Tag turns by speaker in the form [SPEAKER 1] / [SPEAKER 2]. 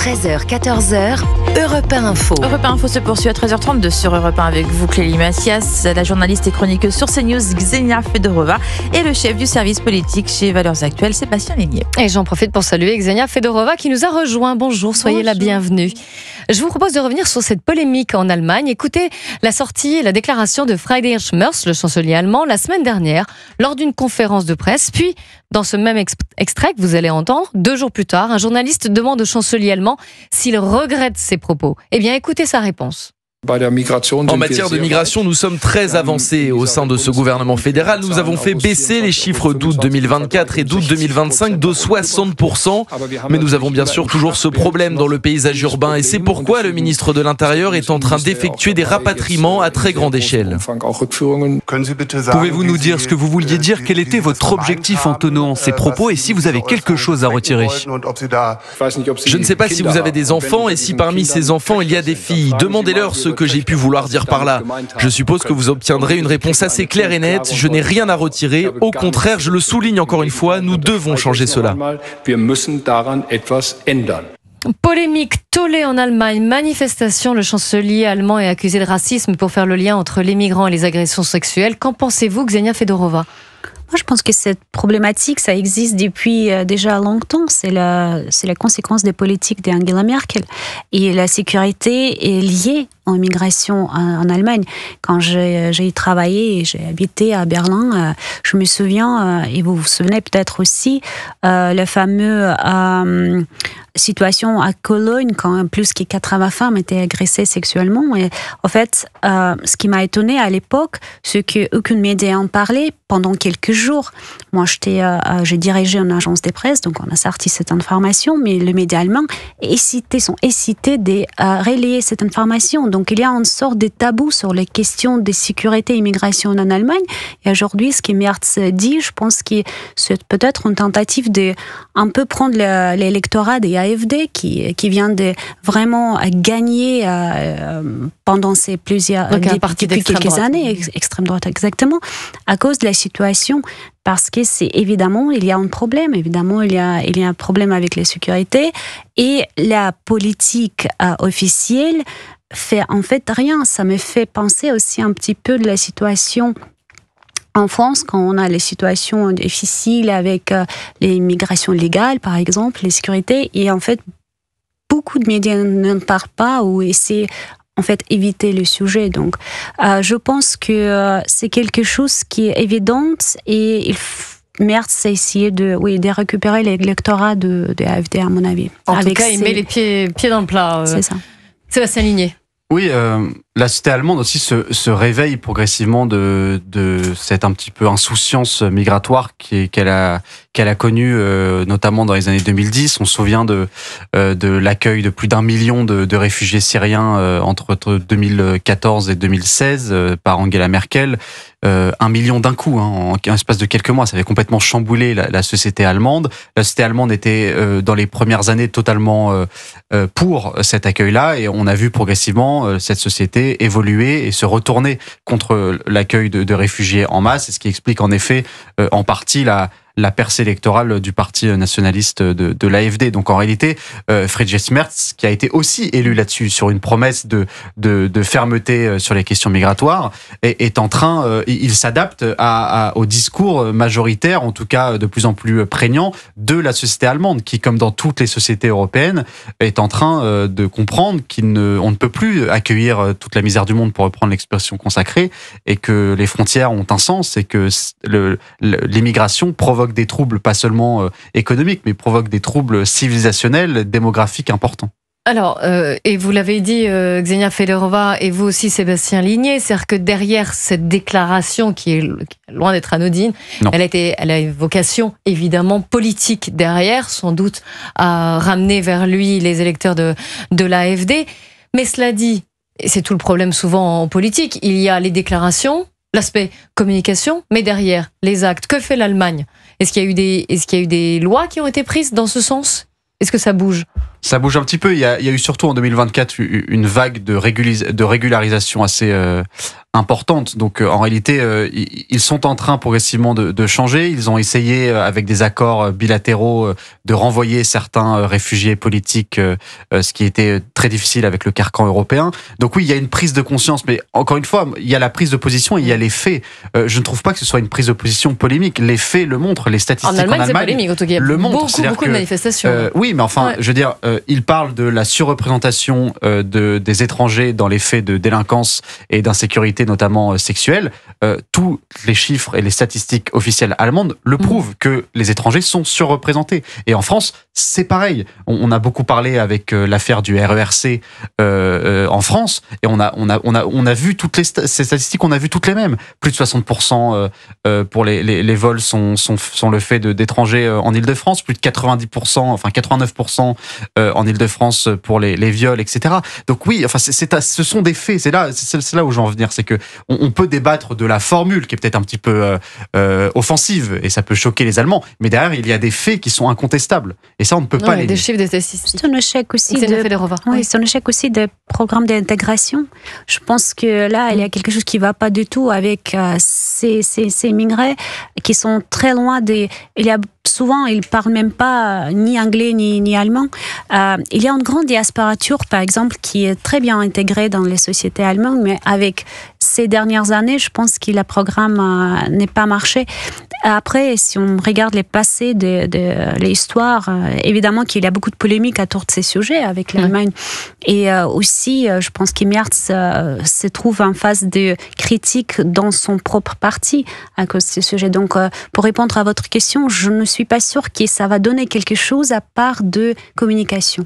[SPEAKER 1] 13h, 14h, Europe 1 Info.
[SPEAKER 2] Europe 1 Info se poursuit à 13h32 sur Europe 1 avec vous, Clélie Mathias, la journaliste et chroniqueuse sur CNews, Ksenia Fedorova, et le chef du service politique chez Valeurs Actuelles, Sébastien Ligné.
[SPEAKER 3] Et j'en profite pour saluer Ksenia Fedorova qui nous a rejoint. Bonjour, soyez la bienvenue. Je vous propose de revenir sur cette polémique en Allemagne. Écoutez la sortie et la déclaration de Friedrich Merz, le chancelier allemand, la semaine dernière, lors d'une conférence de presse. Puis, dans ce même extrait que vous allez entendre, 2 jours plus tard, un journaliste demande au chancelier allemand s'il regrette ses propos. Eh bien, écoutez sa réponse.
[SPEAKER 4] En matière de migration, nous sommes très avancés. Au sein de ce gouvernement fédéral, nous avons fait baisser les chiffres d'août 2024 et d'août 2025 de 60%. Mais nous avons bien sûr toujours ce problème dans le paysage urbain et c'est pourquoi le ministre de l'Intérieur est en train d'effectuer des rapatriements à très grande échelle.
[SPEAKER 5] Pouvez-vous nous dire ce que vous vouliez dire? Quel était votre objectif en tenant ces propos et si vous avez quelque chose à retirer?
[SPEAKER 4] Je ne sais pas si vous avez des enfants et si parmi ces enfants il y a des filles. Demandez-leur ce que j'ai pu vouloir dire par là. Je suppose que vous obtiendrez une réponse assez claire et nette. Je n'ai rien à retirer. Au contraire, je le souligne encore une fois, nous devons changer cela.
[SPEAKER 3] Polémique, tollé en Allemagne, manifestation, le chancelier allemand est accusé de racisme pour faire le lien entre les migrants et les agressions sexuelles. Qu'en pensez-vous, Ksenia Fedorova ?
[SPEAKER 6] Moi, je pense que cette problématique, ça existe depuis déjà longtemps. C'est la conséquence des politiques d'Angela Merkel. Et la sécurité est liée en migration en Allemagne. Quand j'ai y travaillé et j'ai habité à Berlin, je me souviens, et vous vous souvenez peut-être aussi, le fameux situation à Cologne quand plus de 80 femmes étaient agressées sexuellement. Et en fait, ce qui m'a étonnée à l'époque, c'est qu'aucun média en parlait pendant quelques jours. Moi, j'ai dirigé une agence de presse, donc on a sorti cette information, mais le média allemand sont incités de relayer cette information. Donc il y a une sorte de tabou sur les questions de sécurité et immigration en Allemagne. Et aujourd'hui, ce que Merz dit, je pense que c'est peut-être une tentative de un peu prendre l'électorat des AfD qui vient de vraiment gagner pendant ces depuis quelques années, extrême droite exactement, à cause de la situation. Parce que c'est évidemment, il y a un problème. Évidemment, il y a un problème avec la sécurité et la politique officielle fait en fait rien. Ça me fait penser aussi un petit peu de la situation en France, quand on a les situations difficiles avec les migrations légales, par exemple, les sécurités, et en fait, beaucoup de médias n'en parlent pas ou essaient en fait éviter le sujet. Donc, je pense que c'est quelque chose qui est évident et Merz a essayé de récupérer l'électorat de AfD, à mon avis.
[SPEAKER 3] En tout cas, il met les pieds dans le plat.
[SPEAKER 6] C'est ça.
[SPEAKER 3] Sébastien Ligné.
[SPEAKER 5] Oui, la société allemande aussi se réveille progressivement de cette un petit peu insouciance migratoire qu'elle a connue notamment dans les années 2010. On se souvient de l'accueil de plus d'1 million de réfugiés syriens entre 2014 et 2016 par Angela Merkel. 1 million d'un coup, en l'espace de quelques mois. Ça avait complètement chamboulé la société allemande. La société allemande était dans les premières années totalement pour cet accueil-là et on a vu progressivement cette société évoluer et se retourner contre l'accueil de réfugiés en masse, et ce qui explique en effet en partie la percée électorale du parti nationaliste de l'AfD. Donc en réalité, Friedrich Merz, qui a été aussi élu là-dessus, sur une promesse de fermeté sur les questions migratoires, est en train, il s'adapte au discours majoritaire, en tout cas de plus en plus prégnant, de la société allemande, qui, comme dans toutes les sociétés européennes, est en train de comprendre qu'on ne peut plus accueillir toute la misère du monde, pour reprendre l'expression consacrée, et que les frontières ont un sens, et que l'immigration provoque des troubles, pas seulement économiques, mais provoque des troubles civilisationnels, démographiques importants.
[SPEAKER 3] Alors, et vous l'avez dit, Ksenia Fedorova, et vous aussi, Sébastien Ligné, c'est-à-dire que derrière cette déclaration, qui est loin d'être anodine, elle a une vocation évidemment politique derrière, sans doute à ramener vers lui les électeurs de l'AfD. Mais cela dit, et c'est tout le problème souvent en politique, il y a les déclarations, l'aspect communication, mais derrière, les actes. Que fait l'Allemagne ? Est-ce qu'il y a eu des lois qui ont été prises dans ce sens ? Est-ce que ça bouge ?
[SPEAKER 5] Ça bouge un petit peu. Il y a eu surtout en 2024 une vague de régularisation assez importante. Donc en réalité, ils sont en train progressivement de changer. Ils ont essayé avec des accords bilatéraux de renvoyer certains réfugiés politiques, ce qui était très difficile avec le carcan européen. Donc oui, il y a une prise de conscience, mais encore une fois, il y a la prise de position et il y a les faits. Je ne trouve pas que ce soit une prise de position polémique. Les faits le montrent, les statistiques en Allemagne
[SPEAKER 3] c'est polémique, en tout cas.
[SPEAKER 5] le montrent.
[SPEAKER 3] Beaucoup de manifestations.
[SPEAKER 5] Oui, mais enfin, je veux dire, il parle de la surreprésentation des étrangers dans les faits de délinquance et d'insécurité, notamment sexuelle. Tous les chiffres et les statistiques officielles allemandes le prouvent que les étrangers sont surreprésentés. Et en France, c'est pareil. On a beaucoup parlé avec l'affaire du RERC en France, et on a vu toutes ces statistiques, on a vu toutes les mêmes. Plus de 60% pour les vols sont le fait d'étrangers en Île-de-France, plus de 90%, enfin 89% en Île-de-France pour les viols, etc. Donc oui, enfin ce sont des faits. C'est là où je veux en venir, c'est que on peut débattre de la formule qui est peut-être un petit peu offensive et ça peut choquer les Allemands, mais derrière il y a des faits qui sont incontestables et ça on ne peut pas les
[SPEAKER 3] des chiffres, des statistiques.
[SPEAKER 6] C'est un échec aussi c'est un échec aussi des programmes d'intégration. Je pense que là il y a quelque chose qui va pas du tout avec ces immigrés qui sont très loin des. Souvent, ils ne parlent même pas ni anglais ni allemand. Il y a une grande diaspora turque, par exemple, qui est très bien intégrée dans les sociétés allemandes, mais avec ces dernières années, je pense que le programme n'est pas marché. Après, si on regarde les passés de l'histoire, évidemment qu'il y a beaucoup de polémiques autour de ces sujets avec l'Allemagne. Et aussi, je pense que Merz se trouve en phase de critique dans son propre parti à cause de ces sujets. Donc, pour répondre à votre question, je ne suis pas sûre que ça va donner quelque chose à part de communication.